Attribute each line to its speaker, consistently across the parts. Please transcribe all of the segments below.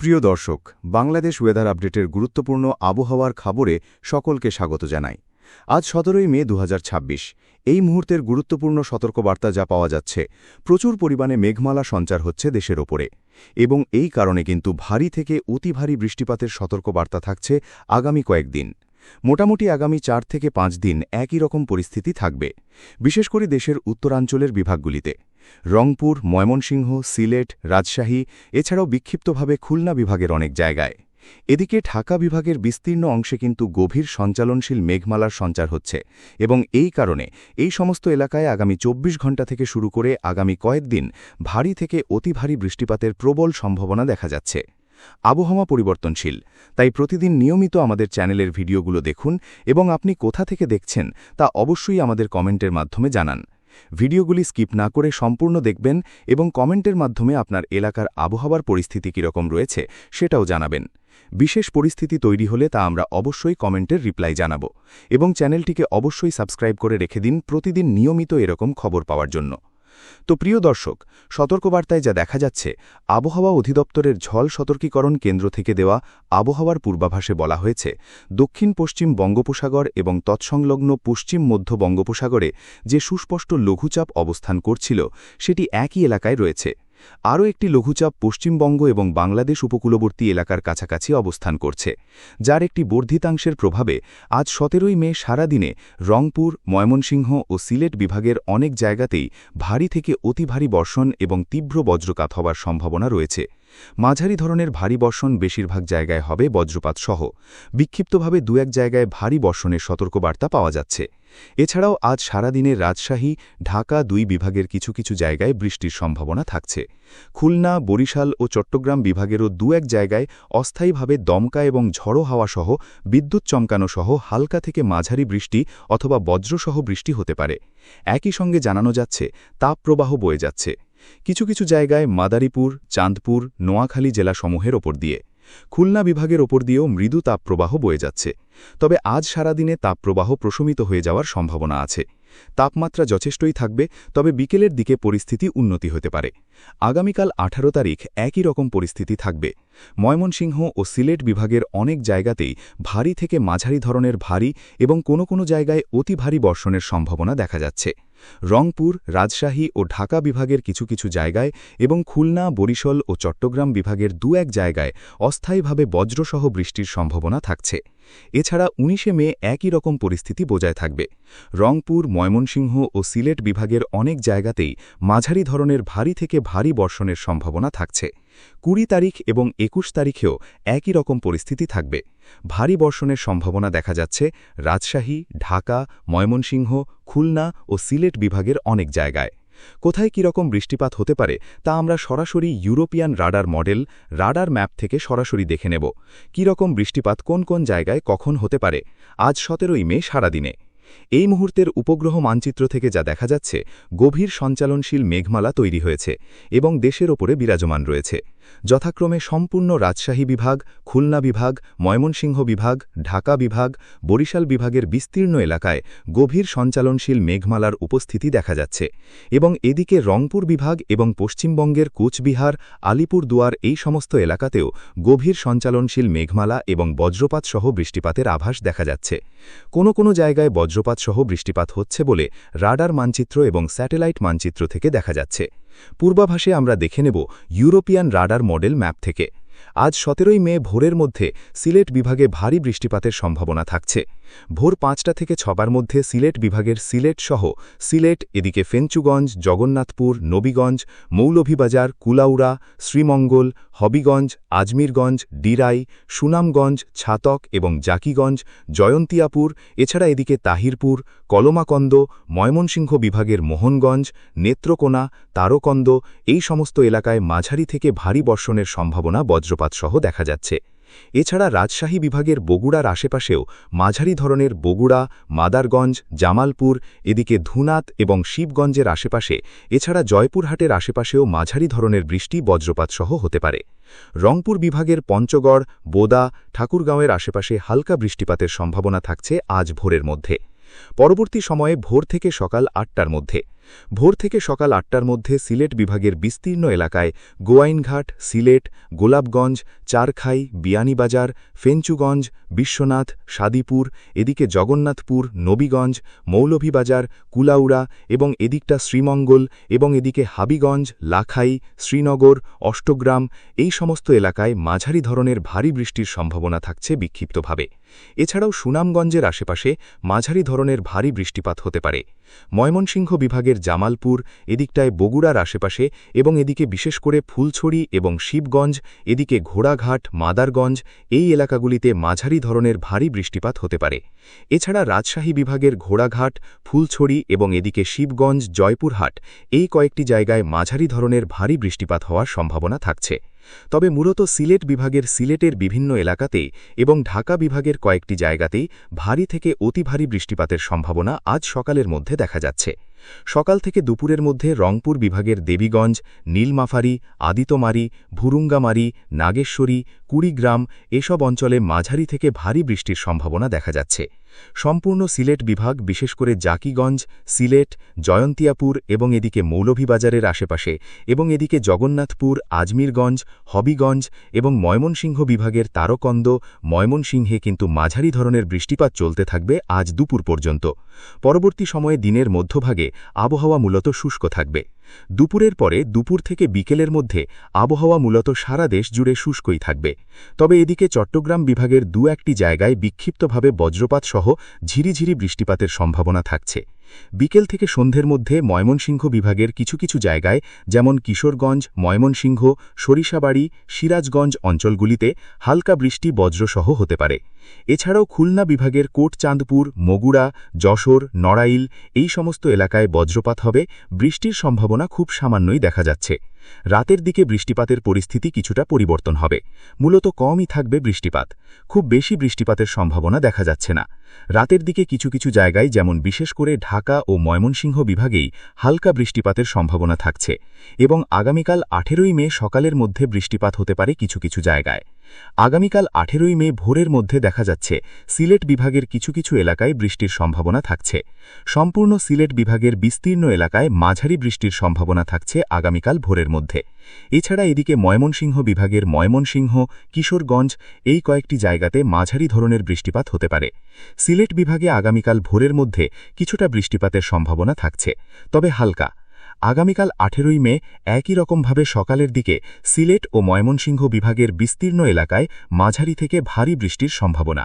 Speaker 1: প্রিয় দর্শক, বাংলাদেশ ওয়েদার আপডেটের গুরুত্বপূর্ণ আবহাওয়ার খবরে সকলকে স্বাগত জানাই। আজ ১৭ই মে ২০২৬। এই মুহূর্তের গুরুত্বপূর্ণ সতর্কবার্তা যা পাওয়া যাচ্ছে, প্রচুর পরিমাণে মেঘমালা সঞ্চার হচ্ছে দেশের ওপরে, এবং এই কারণে কিন্তু ভারী থেকে অতি ভারী বৃষ্টিপাতের সতর্কবার্তা থাকছে আগামী কয়েকদিন। মোটামুটি আগামী ৪ থেকে ৫ দিন একই রকম পরিস্থিতি থাকবে, বিশেষ করে দেশের উত্তরাঞ্চলের বিভাগগুলিতে। রংপুর, ময়মনসিংহ, সিলেট, রাজশাহী, এছাড়াও বিক্ষিপ্তভাবে খুলনা বিভাগের অনেক জায়গায়। এদিকে ঢাকা বিভাগের বিস্তীর্ণ অংশে কিন্তু গভীর সঞ্চালনশীল মেঘমালার সঞ্চার হচ্ছে, এবং এই কারণে এই সমস্ত এলাকায় আগামী ২৪ ঘণ্টা থেকে শুরু করে আগামী কয়েকদিন ভারী থেকে অতি ভারী বৃষ্টিপাতের প্রবল সম্ভাবনা দেখা যাচ্ছে। আবহাওয়া পরিবর্তনশীল, তাই প্রতিদিন নিয়মিত আমাদের চ্যানেলের ভিডিওগুলো দেখুন, এবং আপনি কোথা থেকে দেখছেন তা অবশ্যই আমাদের কমেন্টের মাধ্যমে জানান। ভিডিওগুলি স্কিপ না করে সম্পূর্ণ দেখবেন এবং কমেন্টের মাধ্যমে আপনার এলাকার আবহাওয়ার পরিস্থিতি কীরকম রয়েছে সেটাও জানাবেন। বিশেষ পরিস্থিতি তৈরি হলে তা আমরা অবশ্যই কমেন্টের রিপ্লাই জানাব, এবং চ্যানেলটিকে অবশ্যই সাবস্ক্রাইব করে রেখে দিন প্রতিদিন নিয়মিত এরকম খবর পাওয়ার জন্য। তো প্রিয় দর্শক, সতর্কবার্তায় যা দেখা যাচ্ছে, আবহাওয়া অধিদপ্তরের ঝড় সতর্কীকরণ কেন্দ্র থেকে দেওয়া আবহাওয়ার পূর্বাভাসে বলা হয়েছে, দক্ষিণ পশ্চিম বঙ্গোপসাগর এবং তৎসংলগ্ন পশ্চিম মধ্য বঙ্গোপসাগরে যে সুস্পষ্ট লঘুচাপ অবস্থান করছিল সেটি একই এলাকায় রয়েছে। আরও একটি লঘুচাপ পশ্চিমবঙ্গ এবং বাংলাদেশ উপকূলবর্তী এলাকার কাছাকাছি অবস্থান করছে, যার একটি বর্ধিতাংশের প্রভাবে আজ ১৭ই মে সারাদিনে রংপুর, ময়মনসিংহ ও সিলেট বিভাগের অনেক জায়গাতেই ভারী থেকে অতি ভারী বর্ষণ এবং তীব্র বজ্রপাত হওয়ার সম্ভাবনা রয়েছে। মাঝারি ধরনের ভারী বর্ষণ বেশিরভাগ জায়গায় হবে বজ্রপাত সহ, বিক্ষিপ্তভাবে দু এক জায়গায় ভারী বর্ষণের সতর্কবার্তা পাওয়া যাচ্ছে। এছাড়াও আজ সারাদিনে রাজশাহী, ঢাকা দুই বিভাগের কিছু কিছু জায়গায় বৃষ্টির সম্ভাবনা থাকছে। খুলনা, বরিশাল ও চট্টগ্রাম বিভাগেরও দু এক জায়গায় অস্থায়ীভাবে দমকা এবং ঝড়ো হাওয়া সহ বিদ্যুৎ চমকানো সহ হালকা থেকে মাঝারি বৃষ্টি অথবা বজ্রসহ বৃষ্টি হতে পারে। একই সঙ্গে জানানো যাচ্ছে তাপপ্রবাহ বয়ে যাচ্ছে কিছু কিছু জায়গায় মাদারীপুর, চাঁদপুর, নোয়াখালী জেলাসমূহের ওপর দিয়ে। খুলনা বিভাগের ওপর দিয়েও মৃদু তাপপ্রবাহ বয়ে যাচ্ছে, তবে আজ সারাদিনে তাপপ্রবাহ প্রশমিত হয়ে যাওয়ার সম্ভাবনা আছে। তাপমাত্রা যথেষ্টই থাকবে, তবে বিকেলের দিকে পরিস্থিতি উন্নতি হতে পারে। আগামীকাল ১৮ তারিখ একই রকম পরিস্থিতি থাকবে। ময়মনসিংহ ও সিলেট বিভাগের অনেক জায়গাতেই ভারী থেকে মাঝারি ধরনের ভারী এবং কোনো কোনো জায়গায় অতি ভারী বর্ষণের সম্ভাবনা দেখা যাচ্ছে। রংপুর, রাজশাহী ও ঢাকা বিভাগের কিছু কিছু জায়গায় এবং খুলনা, বরিশাল ও চট্টগ্রাম বিভাগের দু এক জায়গায় অস্থায়ীভাবে বজ্রসহ বৃষ্টির সম্ভাবনা থাকছে। এছাড়া ১৯শে মে একই রকম পরিস্থিতি বজায় থাকবে। রংপুর, ময়মনসিংহ ও সিলেট বিভাগের অনেক জায়গাতেই মাঝারি ধরনের ভারী থেকে ভারী বর্ষণের সম্ভাবনা থাকছে। ২০ তারিখ এবং ২১ তারিখেও একই রকম পরিস্থিতি থাকবে। ভারী বর্ষণের সম্ভাবনা দেখা যাচ্ছে রাজশাহী, ঢাকা, ময়মনসিংহ, খুলনা ও সিলেট বিভাগের অনেক জায়গায়। কোথায় কীরকম বৃষ্টিপাত হতে পারে তা আমরা সরাসরি European radar model, radar map থেকে সরাসরি দেখে নেব। কীরকম বৃষ্টিপাত কোন কোন জায়গায় কখন হতে পারে আজ ১৭ই মে সারাদিনে। এই মুহূর্তের উপগ্রহ মানচিত্র থেকে যা দেখা যাচ্ছে, গভীর সঞ্চালনশীল মেঘমালা তৈরি হয়েছে এবং দেশের ওপরে বিরাজমান রয়েছে। যথাক্রমে সম্পূর্ণ রাজশাহী বিভাগ, খুলনা বিভাগ, ময়মনসিংহ বিভাগ, ঢাকা বিভাগ, বরিশাল বিভাগের বিস্তীর্ণ এলাকায় গভীর সঞ্চালনশীল মেঘমালার উপস্থিতি দেখা যাচ্ছে, এবং এদিকে রংপুর বিভাগ এবং পশ্চিমবঙ্গের কোচবিহার, আলিপুরদুয়ার এই সমস্ত এলাকাতেও গভীর সঞ্চালনশীল মেঘমালা এবং বজ্রপাত সহ বৃষ্টিপাতের আভাস দেখা যাচ্ছে। কোনো কোনো জায়গায় বজ্রপাত সহ বৃষ্টিপাত হচ্ছে বলে রাডার মানচিত্র এবং স্যাটেলাইট মানচিত্র থেকে দেখা যাচ্ছে। পূর্বাভাসে আমরা দেখে নেব ইউরোপিয়ান রাডার মডেল ম্যাপ থেকে। আজ ১৭ই মে ভোরের মধ্যে সিলেট বিভাগে ভারী বৃষ্টিপাতের সম্ভাবনা থাকছে। ভোর ৫টা থেকে ৬টার মধ্যে সিলেট বিভাগের সিলেট সহ সিলেট, এদিকে ফেঞ্চুগঞ্জ, জগন্নাথপুর, নবীগঞ্জ, মৌলভীবাজার, কুলাউড়া, শ্রীমঙ্গল, হবিগঞ্জ, আজমিরগঞ্জ, ডিরাই, সুনামগঞ্জ, ছাতক এবং জাকিগঞ্জ, জয়ন্তিয়াপুর, এছাড়া এদিকে তাহিরপুর, কলমাকন্দ, ময়মনসিংহ বিভাগের মোহনগঞ্জ, নেত্রকোনা, তারকন্দ এই সমস্ত এলাকায় মাঝারি থেকে ভারী বর্ষণের সম্ভাবনা বজ্রপাত সহ দেখা যাচ্ছে। এছাড়া রাজশাহী বিভাগের বগুড়ার আশেপাশেও মাঝারি ধরনের বগুড়া, মাদারগঞ্জ, জামালপুর, এদিকে ধুনাত এবং শিবগঞ্জের আশেপাশে, এছাড়া জয়পুরহাটের আশেপাশেও মাঝারি ধরনের বৃষ্টি বজ্রপাত সহ হতে পারে। রংপুর বিভাগের পঞ্চগড়, বোদা, ঠাকুরগাঁওয়ের আশেপাশে হালকা বৃষ্টিপাতের সম্ভাবনা থাকছে আজ ভোরের মধ্যে। পরবর্তী সময়ে ভোর থেকে সকাল ৮টার মধ্যে ভোর থেকে সকাল ৮টার মধ্যে সিলেট বিভাগের বিস্তীর্ণ এলাকায় গোয়াইনঘাট, সিলেট, গোলাপগঞ্জ, চারখাই, বিয়ানীবাজার, ফেঞ্চুগঞ্জ, বিশ্বনাথ, সাদিপুর, এদিকে জগন্নাথপুর, নবীগঞ্জ, মৌলভীবাজার, কুলাউড়া এবং এদিকটা শ্রীমঙ্গল এবং এদিকে হাবিগঞ্জ, লাখাই, শ্রীনগর, অষ্টগ্রাম এই সমস্ত এলাকায় মাঝারি ধরনের ভারী বৃষ্টির সম্ভাবনা থাকছে বিক্ষিপ্তভাবে। এছাড়াও সুনামগঞ্জের আশেপাশে মাঝারি ধরনের ভারী বৃষ্টিপাত হতে পারে। ময়মনসিংহ বিভাগের জামালপুর, এদিকটায় বগুড়ার আশেপাশে এবং এদিকে বিশেষ করে ফুলছড়ি এবং শিবগঞ্জ, এদিকে ঘোড়াঘাট, মাদারগঞ্জ এই এলাকাগুলিতে মাঝারি ধরনের ভারী বৃষ্টিপাত হতে পারে। এছাড়া রাজশাহী বিভাগের ঘোড়াঘাট, ফুলছড়ি এবং এদিকে শিবগঞ্জ, জয়পুরহাট এই কয়েকটি জায়গায় মাঝারি ধরনের ভারী বৃষ্টিপাত হওয়ার সম্ভাবনা থাকছে। তবে মূলত সিলেট বিভাগের সিলেটের বিভিন্ন এলাকাতেই এবং ঢাকা বিভাগের কয়েকটি জায়গাতেই ভারী থেকে অতি ভারী বৃষ্টিপাতের সম্ভাবনা আজ সকালের মধ্যে দেখা যাচ্ছে। সকাল থেকে দুপুরের মধ্যে রংপুর বিভাগের দেবীগঞ্জ, নীলমাফারি, আদিতমারি, ভুরুঙ্গামারি, নাগেশ্বরী, কুড়িগ্রাম এসব অঞ্চলে মাঝারি থেকে ভারী বৃষ্টির সম্ভাবনা দেখা যাচ্ছে। সম্পূর্ণ সিলেট বিভাগ বিশেষ করে জাকিগঞ্জ, সিলেট, জয়ন্তিয়াপুর এবং এদিকে মৌলভীবাজারের আশেপাশে এবং এদিকে জগন্নাথপুর, আজমিরগঞ্জ, হবিগঞ্জ এবং ময়মনসিংহ বিভাগের তারকন্দ, ময়মনসিংহে কিন্তু মাঝারি ধরনের বৃষ্টিপাত চলতে থাকবে আজ দুপুর পর্যন্ত। পরবর্তী সময়ে দিনের মধ্যভাগে আবহাওয়া মূলত শুষ্ক থাকবে। দুপুরের পরে দুপুর থেকে বিকেলের মধ্যে আবহাওয়া মূলত সারা দেশ জুড়ে শুষ্কই থাকবে। তবে এদিকে চট্টগ্রাম বিভাগের দু-একটি জায়গায় বিক্ষিপ্তভাবে বজ্রপাত সহ ঝিরিঝিরি বৃষ্টিপাতের সম্ভাবনা থাকছে। বিকেল থেকে সন্ধ্যের মধ্যে ময়মনসিংহ বিভাগের কিছু কিছু জায়গায় যেমন কিশোরগঞ্জ, ময়মনসিংহ, সরিষাবাড়ি, সিরাজগঞ্জ অঞ্চলগুলিতে হালকা বৃষ্টি বজ্রসহ হতে পারে। এছাড়াও খুলনা বিভাগের কোটচাঁদপুর, মগুড়া, যশোর, নড়াইল এই সমস্ত এলাকায় বজ্রপাত হবে। বৃষ্টির সম্ভাবনা খুব সামান্যই দেখা যাচ্ছে। রাতের দিকে বৃষ্টিপাতের পরিস্থিতি কিছুটা পরিবর্তন হবে। মূলত কমই থাকবে বৃষ্টিপাত, খুব বেশি বৃষ্টিপাতের সম্ভাবনা দেখা যাচ্ছে না। রাতের দিকে কিছু কিছু জায়গায় যেমন বিশেষ করে ঢাকা ও ময়মনসিংহ বিভাগেই হালকা বৃষ্টিপাতের সম্ভাবনা থাকছে এবং আগামীকাল 18ই মে সকালের মধ্যে বৃষ্টিপাত হতে পারে কিছু কিছু জায়গায়। আগামীকাল 18ই মে ভোরের মধ্যে দেখা যাচ্ছে সিলেট বিভাগের কিছু কিছু এলাকায় বৃষ্টির সম্ভাবনা থাকছে। সম্পূর্ণ সিলেট বিভাগের বিস্তীর্ণ এলাকায় মাঝারি বৃষ্টির সম্ভাবনা থাকছে আগামীকাল ভোরের মধ্যে। এছাড়া এদিকে ময়মনসিংহ বিভাগের ময়মনসিংহ, কিশোরগঞ্জ এই কয়েকটি জায়গাতে মাঝারি ধরনের বৃষ্টিপাত হতে পারে। সিলেট বিভাগে আগামীকাল ভোরের মধ্যে কিছুটা বৃষ্টিপাতের সম্ভাবনা থাকছে, তবে হালকা। আগামীকাল 18ই মে একই রকমভাবে সকালের দিকে সিলেট ও ময়মনসিংহ বিভাগের বিস্তীর্ণ এলাকায় মাঝারি থেকে ভারী বৃষ্টির সম্ভাবনা।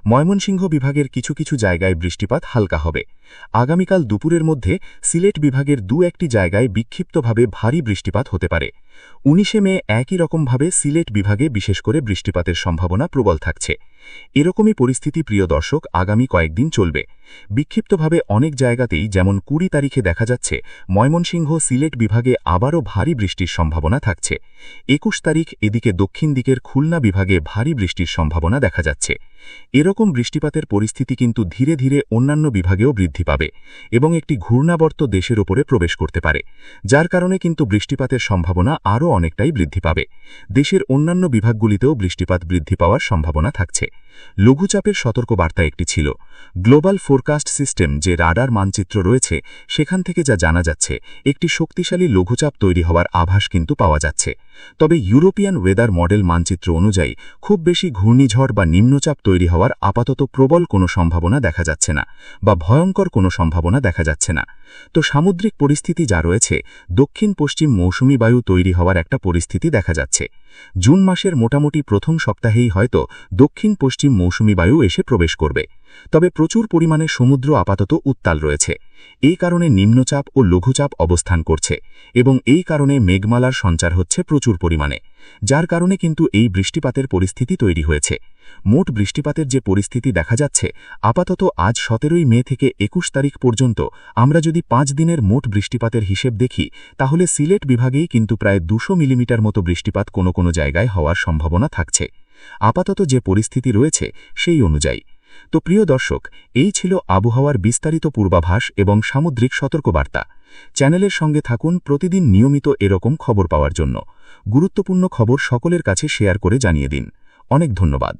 Speaker 1: ময়মনসিংহ বিভাগের কিছু কিছু জায়গায় বৃষ্টিপাত হালকা হবে। আগামীকাল দুপুরের মধ্যে সিলেট বিভাগের দু-একটি জায়গায় বিক্ষিপ্তভাবে ভারী বৃষ্টিপাত হতে পারে। 19শে মে একই রকমভাবে সিলেট বিভাগে বিশেষ করে বৃষ্টিপাতের সম্ভাবনা প্রবল থাকছে। এরকমই পরিস্থিতি প্রিয় দর্শক আগামী কয়েকদিন চলবে। বিক্ষিপ্তভাবে অনেক জায়গাতেই যেমন 20 তারিখে দেখা যাচ্ছে ময়মনসিংহ, সিলেট বিভাগে আবারও ভারী বৃষ্টির সম্ভাবনা থাকছে। 21 তারিখ এদিকে দক্ষিণ দিকের খুলনা বিভাগে ভারী বৃষ্টির সম্ভাবনা দেখা যাচ্ছে। এরকম বৃষ্টিপাতের পরিস্থিতি কিন্তু ধীরে ধীরে অন্যান্য বিভাগেও বৃদ্ধি পাবে এবং একটি ঘূর্ণাবর্ত দেশের ওপরে প্রবেশ করতে পারে, যার কারণে কিন্তু বৃষ্টিপাতের সম্ভাবনা আরও অনেকটাই বৃদ্ধি পাবে। দেশের অন্যান্য বিভাগগুলিতেও বৃষ্টিপাত বৃদ্ধি পাওয়ার সম্ভাবনা থাকছে। লঘুচাপের সতর্কবার্তা একটি ছিল। গ্লোবাল ফোরকাস্ট সিস্টেম যে রাডার মানচিত্র রয়েছে সেখান থেকে যা জানা যাচ্ছে একটি শক্তিশালী লঘুচাপ তৈরি হওয়ার আভাস কিন্তু পাওয়া যাচ্ছে। তবে ইউরোপিয়ান ওয়েদার মডেল মানচিত্র অনুযায়ী খুব বেশি ঘূর্ণিঝড় বা নিম্নচাপ তৈরি হওয়ার আপাতত প্রবল কোনো সম্ভাবনা দেখা যাচ্ছে না বা ভয়ঙ্কর কোনো সম্ভাবনা দেখা যাচ্ছে না। তো সামুদ্রিক পরিস্থিতি যা রয়েছে, দক্ষিণ পশ্চিম মৌসুমী বায়ু তৈরি হওয়ার একটা পরিস্থিতি দেখা যাচ্ছে। জুন মাসের মোটামুটি প্রথম সপ্তাহেই হয়তো দক্ষিণ পশ্চিম মৌসুমী বায়ু এসে প্রবেশ করবে। তবে প্রচুর পরিমাণে সমুদ্র আপাতত উত্তাল রয়েছে। এই কারণে নিম্নচাপ ও লঘুচাপ অবস্থান করছে এবং এই কারণে মেঘমালার সঞ্চার হচ্ছে প্রচুর পরিমাণে, যার কারণে কিন্তু এই বৃষ্টিপাতের পরিস্থিতি তৈরি হয়েছে। মোট বৃষ্টিপাতের যে পরিস্থিতি দেখা যাচ্ছে আপাতত আজ 17ই মে থেকে 21 তারিখ পর্যন্ত আমরা যদি 5 দিনের মোট বৃষ্টিপাতের হিসেব দেখি তাহলে সিলেট বিভাগেই কিন্তু প্রায় 200 মিলিমিটার মতো বৃষ্টিপাত কোনো কোনো জায়গায় হওয়ার সম্ভাবনা থাকছে আপাতত যে পরিস্থিতি রয়েছে সেই অনুযায়ী। তো প্রিয় দর্শক, এই ছিল আবহাওয়ার বিস্তারিত পূর্বাভাস এবং সামুদ্রিক সতর্কবার্তা। চ্যানেলের সঙ্গে থাকুন প্রতিদিন নিয়মিত এরকম খবর পাওয়ার জন্য। গুরুত্বপূর্ণ খবর সকলের কাছে শেয়ার করে জানিয়ে দিন। অনেক ধন্যবাদ।